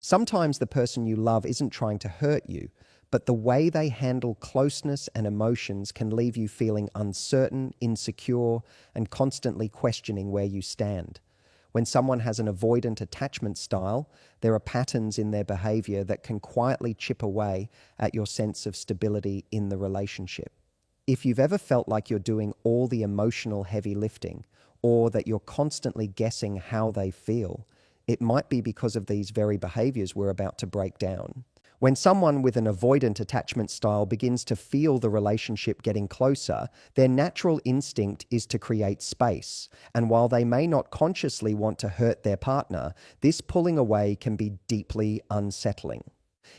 Sometimes the person you love isn't trying to hurt you, but the way they handle closeness and emotions can leave you feeling uncertain, insecure, and constantly questioning where you stand. When someone has an avoidant attachment style, there are patterns in their behavior that can quietly chip away at your sense of stability in the relationship. If you've ever felt like you're doing all the emotional heavy lifting, or that you're constantly guessing how they feel, it might be because of these very behaviors we're about to break down. When someone with an avoidant attachment style begins to feel the relationship getting closer, their natural instinct is to create space. And while they may not consciously want to hurt their partner, this pulling away can be deeply unsettling.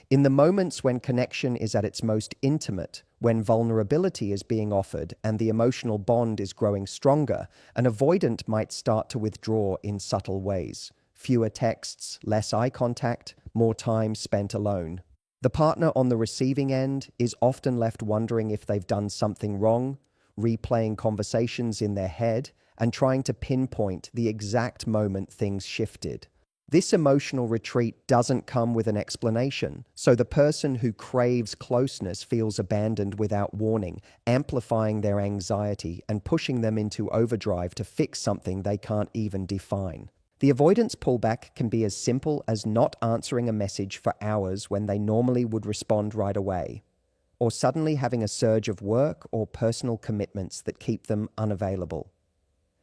In the moments when connection is at its most intimate, when vulnerability is being offered and the emotional bond is growing stronger, an avoidant might start to withdraw in subtle ways. Fewer texts, less eye contact, more time spent alone. The partner on the receiving end is often left wondering if they've done something wrong, replaying conversations in their head, and trying to pinpoint the exact moment things shifted. This emotional retreat doesn't come with an explanation, so the person who craves closeness feels abandoned without warning, amplifying their anxiety and pushing them into overdrive to fix something they can't even define. The avoidance pullback can be as simple as not answering a message for hours when they normally would respond right away, or suddenly having a surge of work or personal commitments that keep them unavailable.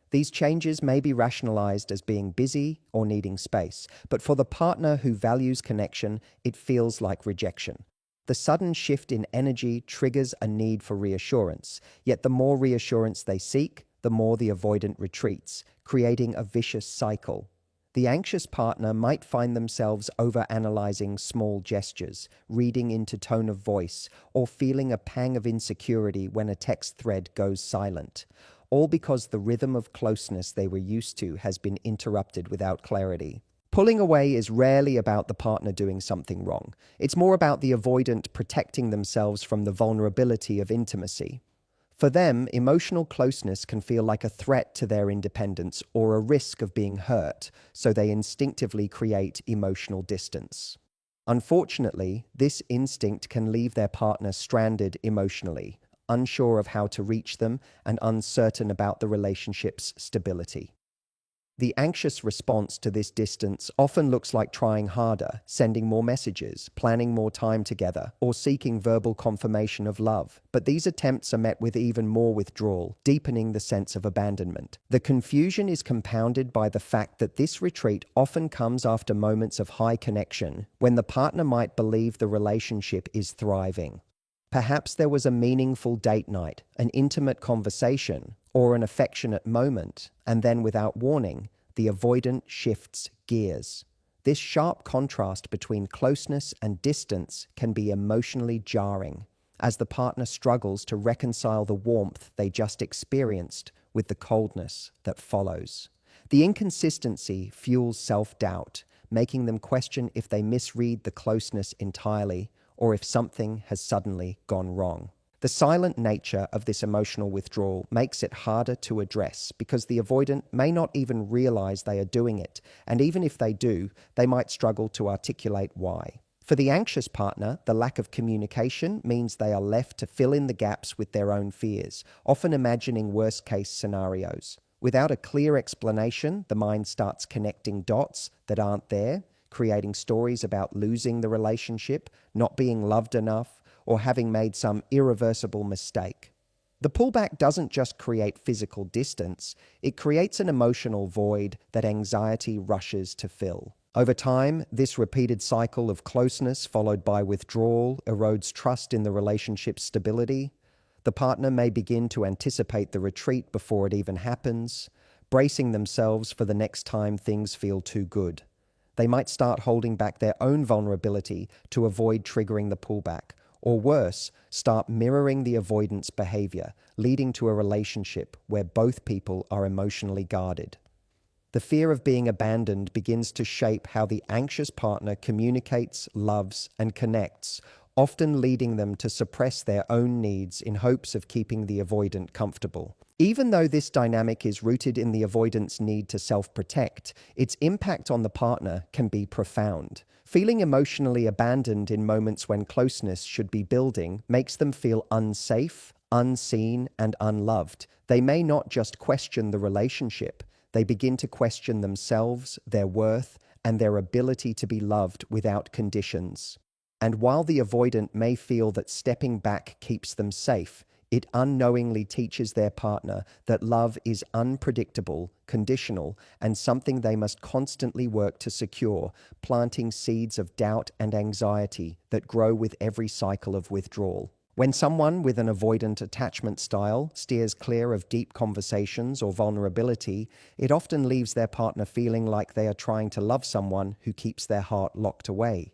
These changes may be rationalized as being busy or needing space, but for the partner who values connection, it feels like rejection. The sudden shift in energy triggers a need for reassurance, yet the more reassurance they seek, the more the avoidant retreats, creating a vicious cycle. The anxious partner might find themselves overanalyzing small gestures, reading into tone of voice, or feeling a pang of insecurity when a text thread goes silent, all because the rhythm of closeness they were used to has been interrupted without clarity. Pulling away is rarely about the partner doing something wrong. It's more about the avoidant protecting themselves from the vulnerability of intimacy. For them, emotional closeness can feel like a threat to their independence or a risk of being hurt, so they instinctively create emotional distance. Unfortunately, this instinct can leave their partner stranded emotionally, unsure of how to reach them and uncertain about the relationship's stability. The anxious response to this distance often looks like trying harder, sending more messages, planning more time together, or seeking verbal confirmation of love. But these attempts are met with even more withdrawal, deepening the sense of abandonment. The confusion is compounded by the fact that this retreat often comes after moments of high connection, when the partner might believe the relationship is thriving. Perhaps there was a meaningful date night, an intimate conversation, or an affectionate moment, and then without warning, the avoidant shifts gears. This sharp contrast between closeness and distance can be emotionally jarring, as the partner struggles to reconcile the warmth they just experienced with the coldness that follows. The inconsistency fuels self-doubt, making them question if they misread the closeness entirely, or if something has suddenly gone wrong. The silent nature of this emotional withdrawal makes it harder to address because the avoidant may not even realize they are doing it, and even if they do, they might struggle to articulate why. For the anxious partner, the lack of communication means they are left to fill in the gaps with their own fears, often imagining worst-case scenarios. Without a clear explanation, the mind starts connecting dots that aren't there, creating stories about losing the relationship, not being loved enough, or having made some irreversible mistake. The pullback doesn't just create physical distance, it creates an emotional void that anxiety rushes to fill. Over time, this repeated cycle of closeness followed by withdrawal erodes trust in the relationship's stability. The partner may begin to anticipate the retreat before it even happens, bracing themselves for the next time things feel too good. They might start holding back their own vulnerability to avoid triggering the pullback, or worse, start mirroring the avoidance behavior, leading to a relationship where both people are emotionally guarded. The fear of being abandoned begins to shape how the anxious partner communicates, loves, and connects, often leading them to suppress their own needs in hopes of keeping the avoidant comfortable. Even though this dynamic is rooted in the avoidant's need to self-protect, its impact on the partner can be profound. Feeling emotionally abandoned in moments when closeness should be building makes them feel unsafe, unseen, and unloved. They may not just question the relationship, they begin to question themselves, their worth, and their ability to be loved without conditions. And while the avoidant may feel that stepping back keeps them safe, it unknowingly teaches their partner that love is unpredictable, conditional, and something they must constantly work to secure, planting seeds of doubt and anxiety that grow with every cycle of withdrawal. When someone with an avoidant attachment style steers clear of deep conversations or vulnerability, it often leaves their partner feeling like they are trying to love someone who keeps their heart locked away.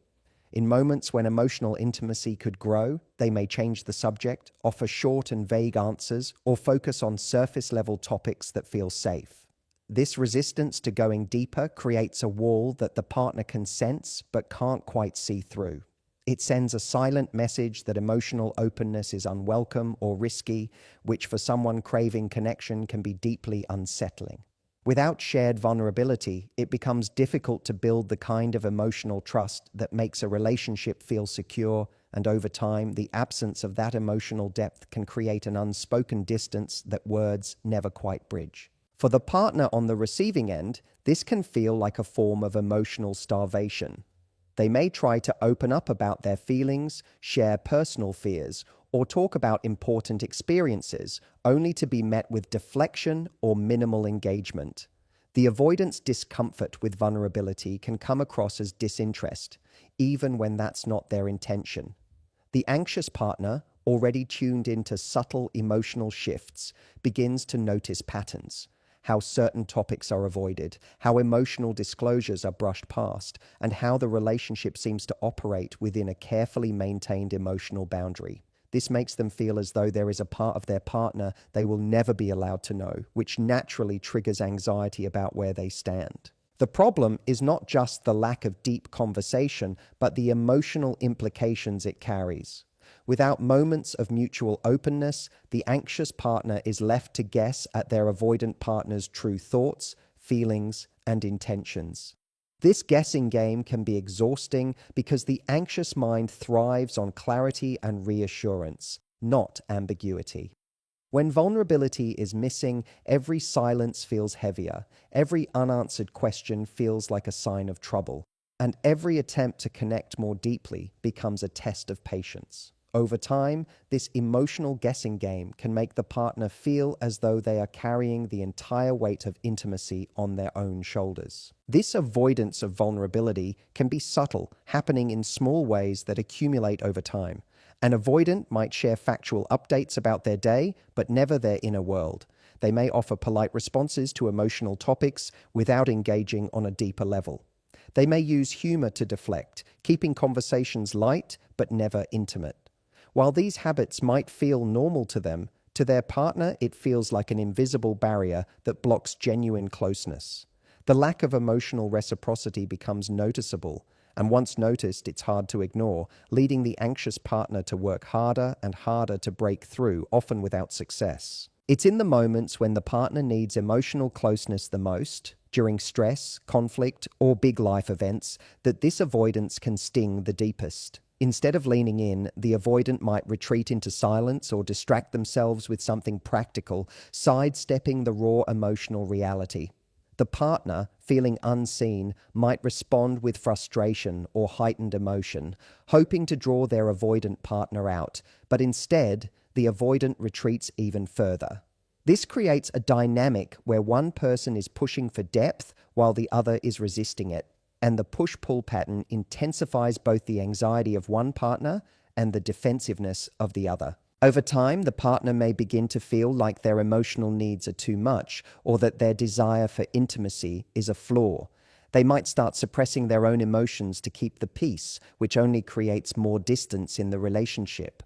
In moments when emotional intimacy could grow, they may change the subject, offer short and vague answers, or focus on surface-level topics that feel safe. This resistance to going deeper creates a wall that the partner can sense but can't quite see through. It sends a silent message that emotional openness is unwelcome or risky, which for someone craving connection can be deeply unsettling. Without shared vulnerability, it becomes difficult to build the kind of emotional trust that makes a relationship feel secure, and over time, the absence of that emotional depth can create an unspoken distance that words never quite bridge. For the partner on the receiving end, this can feel like a form of emotional starvation. They may try to open up about their feelings, share personal fears, or talk about important experiences, only to be met with deflection or minimal engagement. The avoidant's discomfort with vulnerability can come across as disinterest, even when that's not their intention. The anxious partner, already tuned into subtle emotional shifts, begins to notice patterns. How certain topics are avoided, how emotional disclosures are brushed past, and how the relationship seems to operate within a carefully maintained emotional boundary. This makes them feel as though there is a part of their partner they will never be allowed to know, which naturally triggers anxiety about where they stand. The problem is not just the lack of deep conversation, but the emotional implications it carries. Without moments of mutual openness, the anxious partner is left to guess at their avoidant partner's true thoughts, feelings, and intentions. This guessing game can be exhausting because the anxious mind thrives on clarity and reassurance, not ambiguity. When vulnerability is missing, every silence feels heavier, every unanswered question feels like a sign of trouble, and every attempt to connect more deeply becomes a test of patience. Over time, this emotional guessing game can make the partner feel as though they are carrying the entire weight of intimacy on their own shoulders. This avoidance of vulnerability can be subtle, happening in small ways that accumulate over time. An avoidant might share factual updates about their day, but never their inner world. They may offer polite responses to emotional topics without engaging on a deeper level. They may use humor to deflect, keeping conversations light but never intimate. While these habits might feel normal to them, to their partner it feels like an invisible barrier that blocks genuine closeness. The lack of emotional reciprocity becomes noticeable, and once noticed, it's hard to ignore, leading the anxious partner to work harder and harder to break through, often without success. It's in the moments when the partner needs emotional closeness the most, during stress, conflict, or big life events, that this avoidance can sting the deepest. Instead of leaning in, the avoidant might retreat into silence or distract themselves with something practical, sidestepping the raw emotional reality. The partner, feeling unseen, might respond with frustration or heightened emotion, hoping to draw their avoidant partner out, but instead, the avoidant retreats even further. This creates a dynamic where one person is pushing for depth while the other is resisting it, and the push-pull pattern intensifies both the anxiety of one partner and the defensiveness of the other. Over time, the partner may begin to feel like their emotional needs are too much, or that their desire for intimacy is a flaw. They might start suppressing their own emotions to keep the peace, which only creates more distance in the relationship.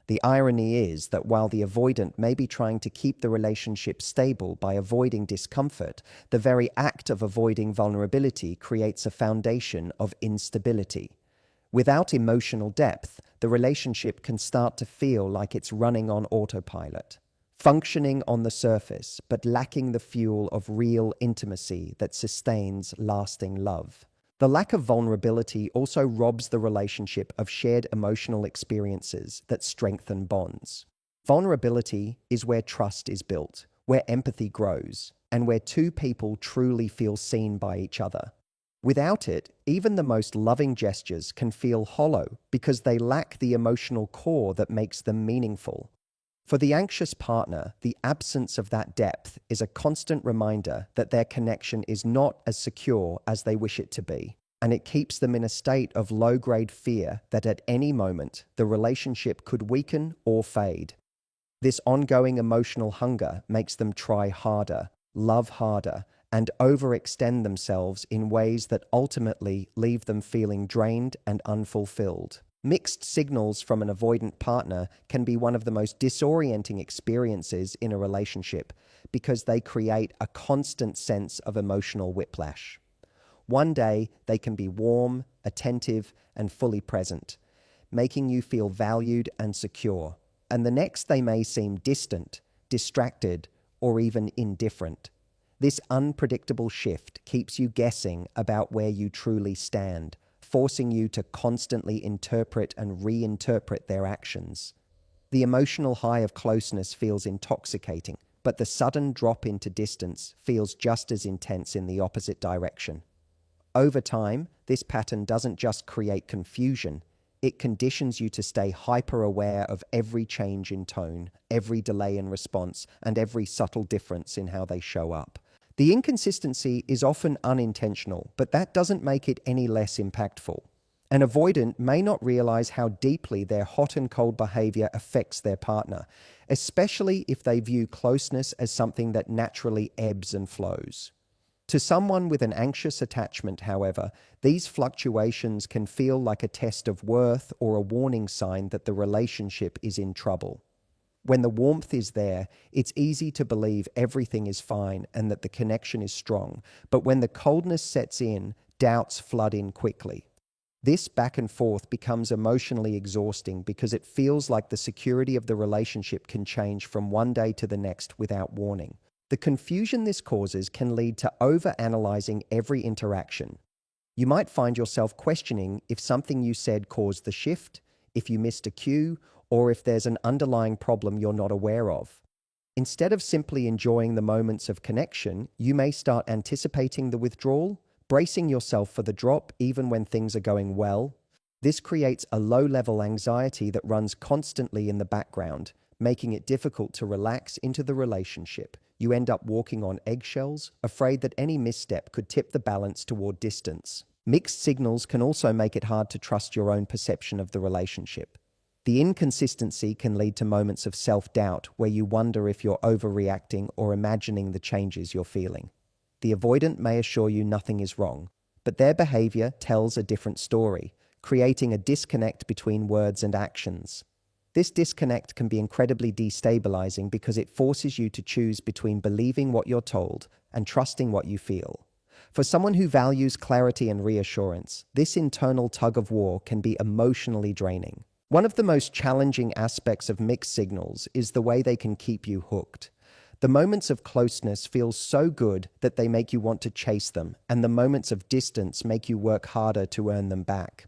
The irony is that while the avoidant may be trying to keep the relationship stable by avoiding discomfort, the very act of avoiding vulnerability creates a foundation of instability. Without emotional depth, the relationship can start to feel like it's running on autopilot. functioning on the surface, but lacking the fuel of real intimacy that sustains lasting love. The lack of vulnerability also robs the relationship of shared emotional experiences that strengthen bonds. Vulnerability is where trust is built, where empathy grows, and where two people truly feel seen by each other. Without it, even the most loving gestures can feel hollow because they lack the emotional core that makes them meaningful. For the anxious partner, the absence of that depth is a constant reminder that their connection is not as secure as they wish it to be, and it keeps them in a state of low-grade fear that at any moment the relationship could weaken or fade. This ongoing emotional hunger makes them try harder, love harder, and overextend themselves in ways that ultimately leave them feeling drained and unfulfilled. Mixed signals from an avoidant partner can be one of the most disorienting experiences in a relationship because they create a constant sense of emotional whiplash. One day, they can be warm, attentive, and fully present, making you feel valued and secure. And the next, they may seem distant, distracted, or even indifferent. This unpredictable shift keeps you guessing about where you truly stand, forcing you to constantly interpret and reinterpret their actions. The emotional high of closeness feels intoxicating, but the sudden drop into distance feels just as intense in the opposite direction. Over time, this pattern doesn't just create confusion, it conditions you to stay hyper-aware of every change in tone, every delay in response, and every subtle difference in how they show up. The inconsistency is often unintentional, but that doesn't make it any less impactful. An avoidant may not realize how deeply their hot and cold behavior affects their partner, especially if they view closeness as something that naturally ebbs and flows. To someone with an anxious attachment, however, these fluctuations can feel like a test of worth or a warning sign that the relationship is in trouble. When the warmth is there, it's easy to believe everything is fine and that the connection is strong. But when the coldness sets in, doubts flood in quickly. This back and forth becomes emotionally exhausting because it feels like the security of the relationship can change from one day to the next without warning. The confusion this causes can lead to overanalyzing every interaction. You might find yourself questioning if something you said caused the shift, if you missed a cue, or if there's an underlying problem you're not aware of. Instead of simply enjoying the moments of connection, you may start anticipating the withdrawal, bracing yourself for the drop even when things are going well. This creates a low-level anxiety that runs constantly in the background, making it difficult to relax into the relationship. You end up walking on eggshells, afraid that any misstep could tip the balance toward distance. Mixed signals can also make it hard to trust your own perception of the relationship. The inconsistency can lead to moments of self-doubt where you wonder if you're overreacting or imagining the changes you're feeling. The avoidant may assure you nothing is wrong, but their behavior tells a different story, creating a disconnect between words and actions. This disconnect can be incredibly destabilizing because it forces you to choose between believing what you're told and trusting what you feel. For someone who values clarity and reassurance, this internal tug-of-war can be emotionally draining. One of the most challenging aspects of mixed signals is the way they can keep you hooked. The moments of closeness feel so good that they make you want to chase them, and the moments of distance make you work harder to earn them back.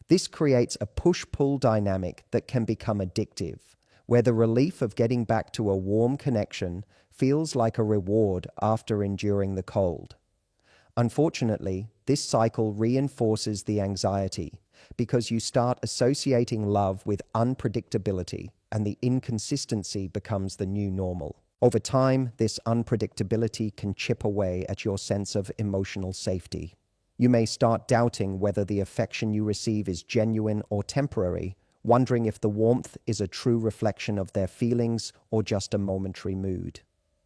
This creates a push-pull dynamic that can become addictive, where the relief of getting back to a warm connection feels like a reward after enduring the cold. Unfortunately, this cycle reinforces the anxiety because you start associating love with unpredictability, and the inconsistency becomes the new normal. Over time, this unpredictability can chip away at your sense of emotional safety. You may start doubting whether the affection you receive is genuine or temporary, wondering if the warmth is a true reflection of their feelings or just a momentary mood.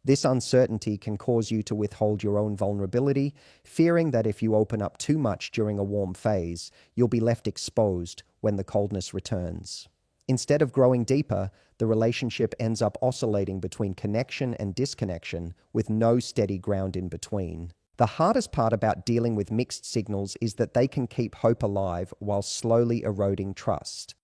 This uncertainty can cause you to withhold your own vulnerability, fearing that if you open up too much during a warm phase, you'll be left exposed when the coldness returns. Instead of growing deeper, the relationship ends up oscillating between connection and disconnection with no steady ground in between. The hardest part about dealing with mixed signals is that they can keep hope alive while slowly eroding trust.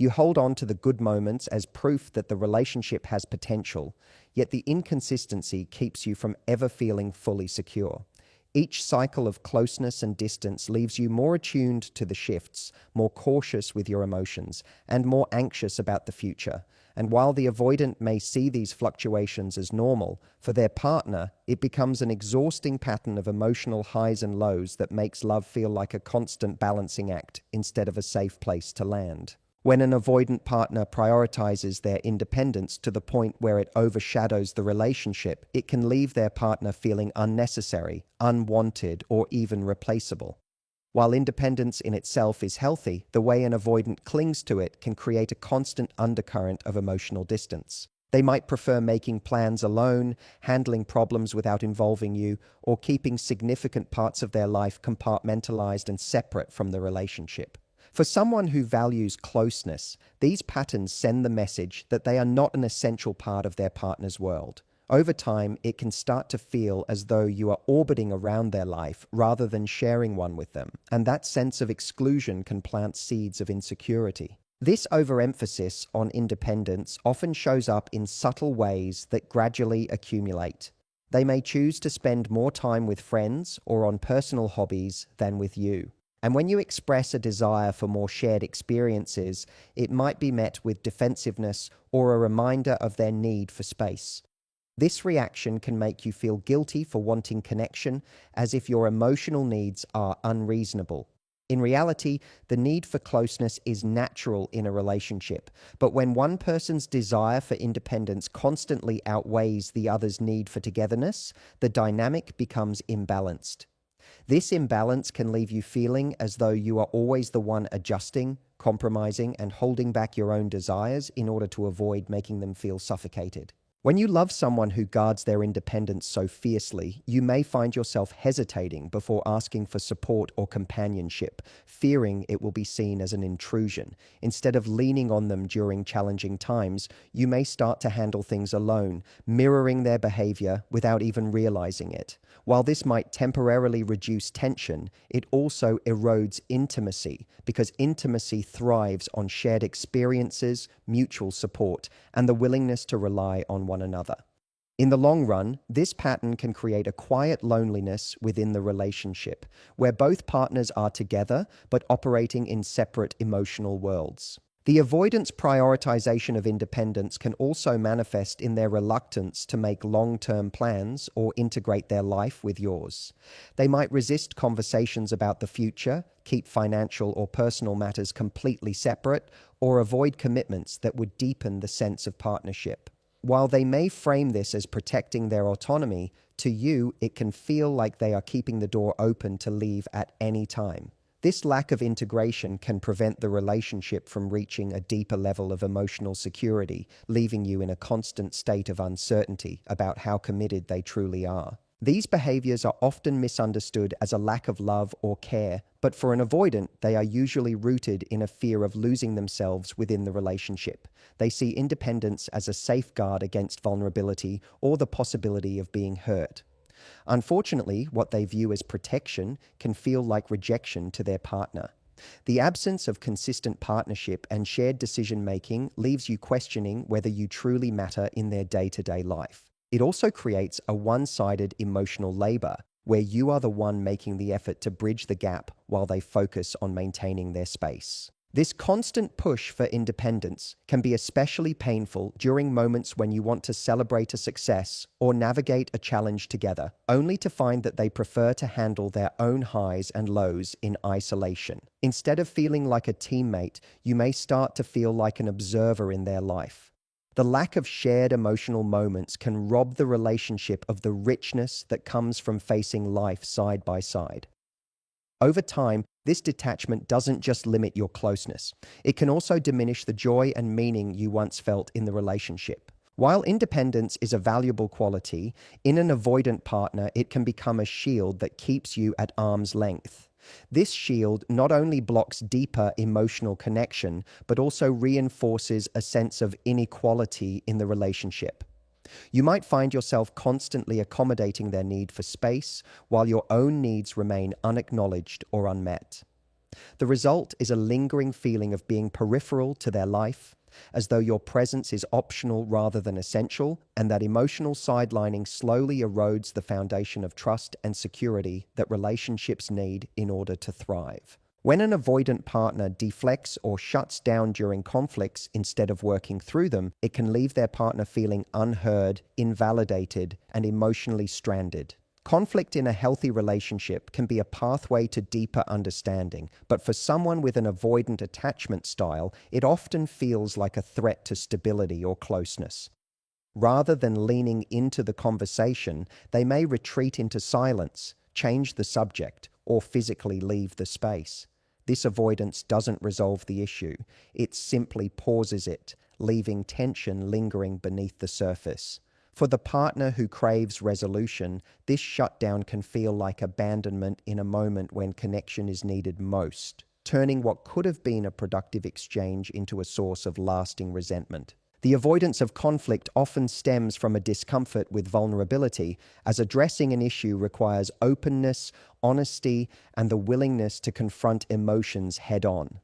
You hold on to the good moments as proof that the relationship has potential, yet the inconsistency keeps you from ever feeling fully secure. Each cycle of closeness and distance leaves you more attuned to the shifts, more cautious with your emotions, and more anxious about the future. And while the avoidant may see these fluctuations as normal, for their partner, it becomes an exhausting pattern of emotional highs and lows that makes love feel like a constant balancing act instead of a safe place to land. When an avoidant partner prioritizes their independence to the point where it overshadows the relationship, it can leave their partner feeling unnecessary, unwanted, or even replaceable. While independence in itself is healthy, the way an avoidant clings to it can create a constant undercurrent of emotional distance. They might prefer making plans alone, handling problems without involving you, or keeping significant parts of their life compartmentalized and separate from the relationship. For someone who values closeness, these patterns send the message that they are not an essential part of their partner's world. Over time, it can start to feel as though you are orbiting around their life rather than sharing one with them, and that sense of exclusion can plant seeds of insecurity. This overemphasis on independence often shows up in subtle ways that gradually accumulate. They may choose to spend more time with friends or on personal hobbies than with you. And when you express a desire for more shared experiences, it might be met with defensiveness or a reminder of their need for space. This reaction can make you feel guilty for wanting connection, as if your emotional needs are unreasonable. In reality, the need for closeness is natural in a relationship, but when one person's desire for independence constantly outweighs the other's need for togetherness, the dynamic becomes imbalanced. This imbalance can leave you feeling as though you are always the one adjusting, compromising, and holding back your own desires in order to avoid making them feel suffocated. When you love someone who guards their independence so fiercely, you may find yourself hesitating before asking for support or companionship, fearing it will be seen as an intrusion. Instead of leaning on them during challenging times, you may start to handle things alone, mirroring their behavior without even realizing it. While this might temporarily reduce tension, it also erodes intimacy, because intimacy thrives on shared experiences, mutual support, and the willingness to rely on one another. In the long run, this pattern can create a quiet loneliness within the relationship, where both partners are together but operating in separate emotional worlds. The avoidance prioritization of independence can also manifest in their reluctance to make long-term plans or integrate their life with yours. They might resist conversations about the future, keep financial or personal matters completely separate, or avoid commitments that would deepen the sense of partnership. While they may frame this as protecting their autonomy, to you it can feel like they are keeping the door open to leave at any time. This lack of integration can prevent the relationship from reaching a deeper level of emotional security, leaving you in a constant state of uncertainty about how committed they truly are. These behaviors are often misunderstood as a lack of love or care, but for an avoidant, they are usually rooted in a fear of losing themselves within the relationship. They see independence as a safeguard against vulnerability or the possibility of being hurt. Unfortunately, what they view as protection can feel like rejection to their partner. The absence of consistent partnership and shared decision-making leaves you questioning whether you truly matter in their day-to-day life. It also creates a one-sided emotional labor, where you are the one making the effort to bridge the gap while they focus on maintaining their space. This constant push for independence can be especially painful during moments when you want to celebrate a success or navigate a challenge together, only to find that they prefer to handle their own highs and lows in isolation. Instead of feeling like a teammate, you may start to feel like an observer in their life. The lack of shared emotional moments can rob the relationship of the richness that comes from facing life side by side. Over time, this detachment doesn't just limit your closeness. It can also diminish the joy and meaning you once felt in the relationship. While independence is a valuable quality, in an avoidant partner, it can become a shield that keeps you at arm's length. This shield not only blocks deeper emotional connection, but also reinforces a sense of inequality in the relationship. You might find yourself constantly accommodating their need for space, while your own needs remain unacknowledged or unmet. The result is a lingering feeling of being peripheral to their life, as though your presence is optional rather than essential, and that emotional sidelining slowly erodes the foundation of trust and security that relationships need in order to thrive. When an avoidant partner deflects or shuts down during conflicts instead of working through them, it can leave their partner feeling unheard, invalidated, and emotionally stranded. Conflict in a healthy relationship can be a pathway to deeper understanding, but for someone with an avoidant attachment style, it often feels like a threat to stability or closeness. Rather than leaning into the conversation, they may retreat into silence, change the subject, or physically leave the space. This avoidance doesn't resolve the issue, it simply pauses it, leaving tension lingering beneath the surface. For the partner who craves resolution, this shutdown can feel like abandonment in a moment when connection is needed most, turning what could have been a productive exchange into a source of lasting resentment. The avoidance of conflict often stems from a discomfort with vulnerability, as addressing an issue requires openness, honesty, and the willingness to confront emotions head-on.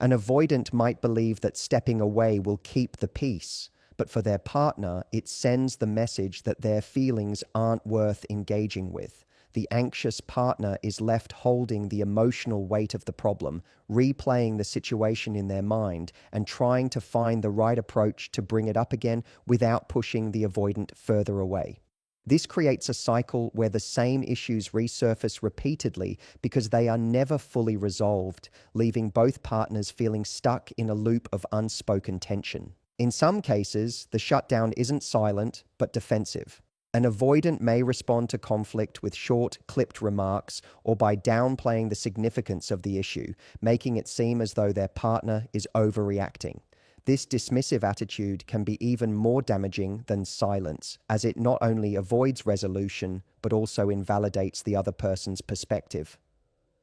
An avoidant might believe that stepping away will keep the peace, but for their partner, it sends the message that their feelings aren't worth engaging with. The anxious partner is left holding the emotional weight of the problem, replaying the situation in their mind, and trying to find the right approach to bring it up again without pushing the avoidant further away. This creates a cycle where the same issues resurface repeatedly because they are never fully resolved, leaving both partners feeling stuck in a loop of unspoken tension. In some cases, the shutdown isn't silent, but defensive. An avoidant may respond to conflict with short, clipped remarks or by downplaying the significance of the issue, making it seem as though their partner is overreacting. This dismissive attitude can be even more damaging than silence, as it not only avoids resolution, but also invalidates the other person's perspective.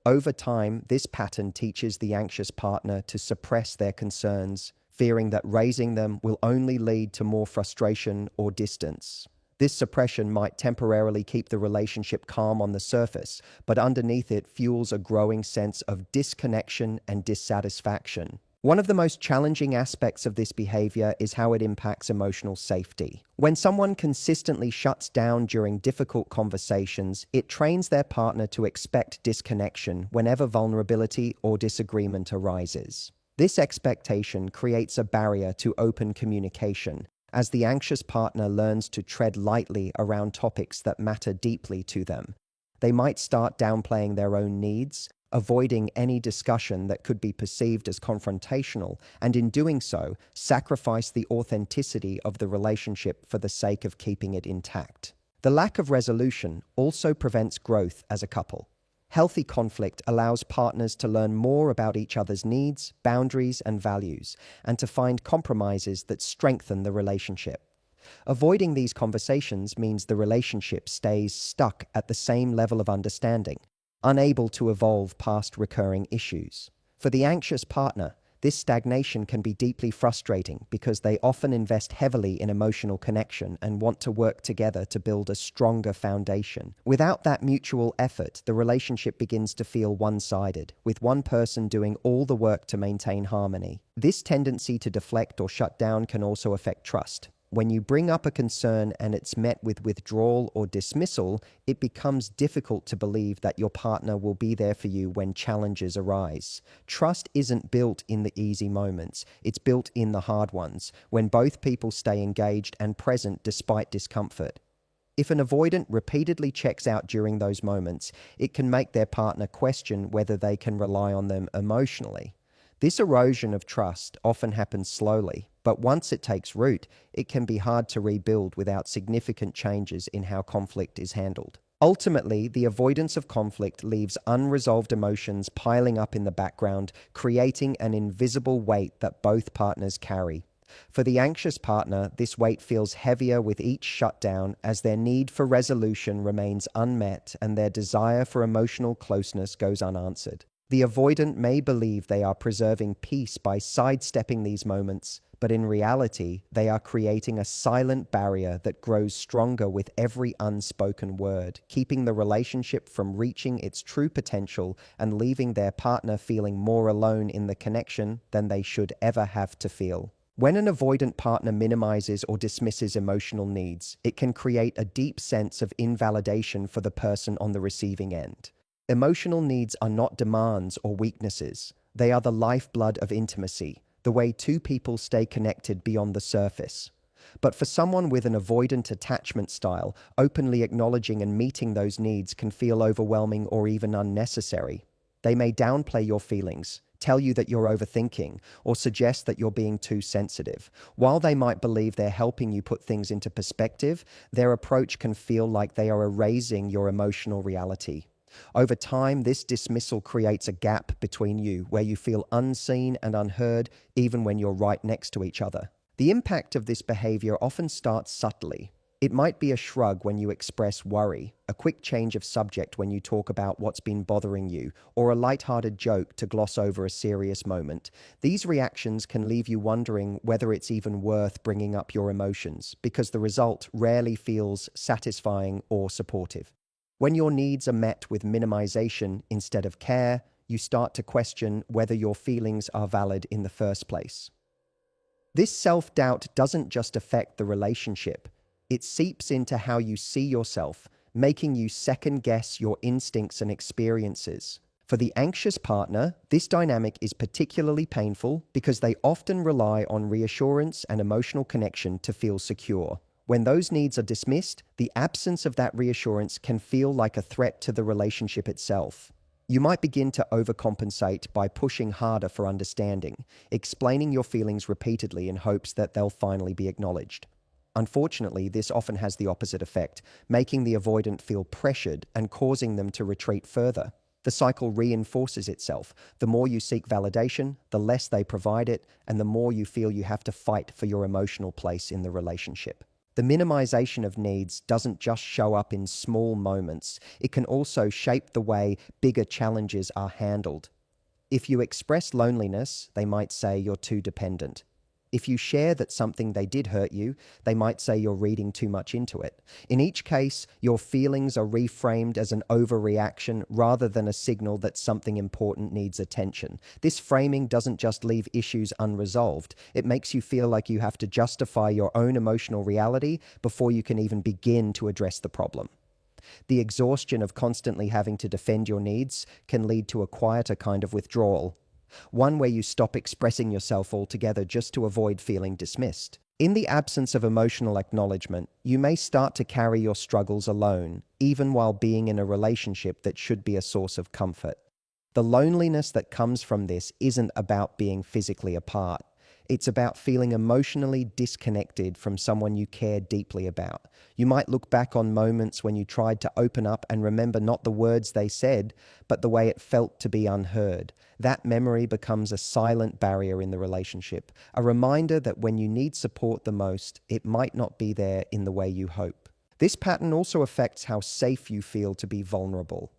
Over time, this pattern teaches the anxious partner to suppress their concerns, fearing that raising them will only lead to more frustration or distance. This suppression might temporarily keep the relationship calm on the surface, but underneath it fuels a growing sense of disconnection and dissatisfaction. One of the most challenging aspects of this behavior is how it impacts emotional safety. When someone consistently shuts down during difficult conversations, it trains their partner to expect disconnection whenever vulnerability or disagreement arises. This expectation creates a barrier to open communication, as the anxious partner learns to tread lightly around topics that matter deeply to them. They might start downplaying their own needs, avoiding any discussion that could be perceived as confrontational, and in doing so, sacrifice the authenticity of the relationship for the sake of keeping it intact. The lack of resolution also prevents growth as a couple. Healthy conflict allows partners to learn more about each other's needs, boundaries, and values, and to find compromises that strengthen the relationship. Avoiding these conversations means the relationship stays stuck at the same level of understanding, unable to evolve past recurring issues. For the anxious partner, this stagnation can be deeply frustrating because they often invest heavily in emotional connection and want to work together to build a stronger foundation. Without that mutual effort, the relationship begins to feel one-sided, with one person doing all the work to maintain harmony. This tendency to deflect or shut down can also affect trust. When you bring up a concern and it's met with withdrawal or dismissal, it becomes difficult to believe that your partner will be there for you when challenges arise. Trust isn't built in the easy moments, it's built in the hard ones, when both people stay engaged and present despite discomfort. If an avoidant repeatedly checks out during those moments, it can make their partner question whether they can rely on them emotionally. This erosion of trust often happens slowly, but once it takes root, it can be hard to rebuild without significant changes in how conflict is handled. Ultimately, the avoidance of conflict leaves unresolved emotions piling up in the background, creating an invisible weight that both partners carry. For the anxious partner, this weight feels heavier with each shutdown as their need for resolution remains unmet and their desire for emotional closeness goes unanswered. The avoidant may believe they are preserving peace by sidestepping these moments, but in reality, they are creating a silent barrier that grows stronger with every unspoken word, keeping the relationship from reaching its true potential and leaving their partner feeling more alone in the connection than they should ever have to feel. When an avoidant partner minimizes or dismisses emotional needs, it can create a deep sense of invalidation for the person on the receiving end. Emotional needs are not demands or weaknesses. They are the lifeblood of intimacy, the way two people stay connected beyond the surface. But for someone with an avoidant attachment style, openly acknowledging and meeting those needs can feel overwhelming or even unnecessary. They may downplay your feelings, tell you that you're overthinking, or suggest that you're being too sensitive. While they might believe they're helping you put things into perspective, their approach can feel like they are erasing your emotional reality. Over time, this dismissal creates a gap between you where you feel unseen and unheard even when you're right next to each other. The impact of this behavior often starts subtly. It might be a shrug when you express worry, a quick change of subject when you talk about what's been bothering you, or a lighthearted joke to gloss over a serious moment. These reactions can leave you wondering whether it's even worth bringing up your emotions, because the result rarely feels satisfying or supportive. When your needs are met with minimization instead of care, you start to question whether your feelings are valid in the first place. This self-doubt doesn't just affect the relationship, it seeps into how you see yourself, making you second-guess your instincts and experiences. For the anxious partner, this dynamic is particularly painful because they often rely on reassurance and emotional connection to feel secure. When those needs are dismissed, the absence of that reassurance can feel like a threat to the relationship itself. You might begin to overcompensate by pushing harder for understanding, explaining your feelings repeatedly in hopes that they'll finally be acknowledged. Unfortunately, this often has the opposite effect, making the avoidant feel pressured and causing them to retreat further. The cycle reinforces itself. The more you seek validation, the less they provide it, and the more you feel you have to fight for your emotional place in the relationship. The minimization of needs doesn't just show up in small moments, it can also shape the way bigger challenges are handled. If you express loneliness, they might say you're too dependent. If you share that something they did hurt you, they might say you're reading too much into it. In each case, your feelings are reframed as an overreaction rather than a signal that something important needs attention. This framing doesn't just leave issues unresolved, it makes you feel like you have to justify your own emotional reality before you can even begin to address the problem. The exhaustion of constantly having to defend your needs can lead to a quieter kind of withdrawal, one where you stop expressing yourself altogether just to avoid feeling dismissed. In the absence of emotional acknowledgement, you may start to carry your struggles alone, even while being in a relationship that should be a source of comfort. The loneliness that comes from this isn't about being physically apart. It's about feeling emotionally disconnected from someone you care deeply about. You might look back on moments when you tried to open up and remember not the words they said, but the way it felt to be unheard. That memory becomes a silent barrier in the relationship, a reminder that when you need support the most, it might not be there in the way you hope. This pattern also affects how safe you feel to be vulnerable.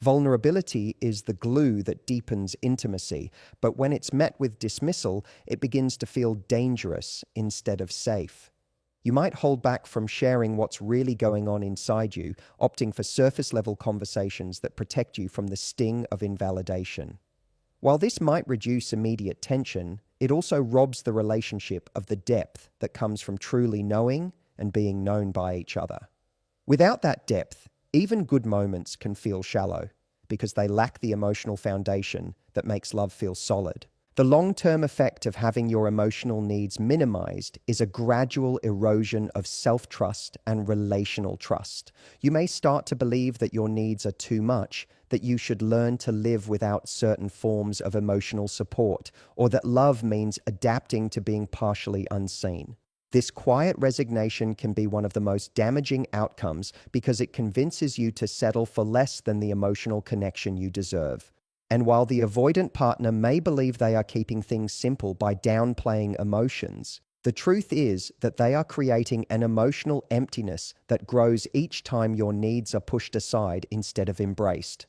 Vulnerability is the glue that deepens intimacy, but when it's met with dismissal, it begins to feel dangerous instead of safe. You might hold back from sharing what's really going on inside you, opting for surface-level conversations that protect you from the sting of invalidation. While this might reduce immediate tension, it also robs the relationship of the depth that comes from truly knowing and being known by each other. Without that depth, even good moments can feel shallow because they lack the emotional foundation that makes love feel solid. The long-term effect of having your emotional needs minimized is a gradual erosion of self-trust and relational trust. You may start to believe that your needs are too much, that you should learn to live without certain forms of emotional support, or that love means adapting to being partially unseen. This quiet resignation can be one of the most damaging outcomes because it convinces you to settle for less than the emotional connection you deserve. And while the avoidant partner may believe they are keeping things simple by downplaying emotions, the truth is that they are creating an emotional emptiness that grows each time your needs are pushed aside instead of embraced.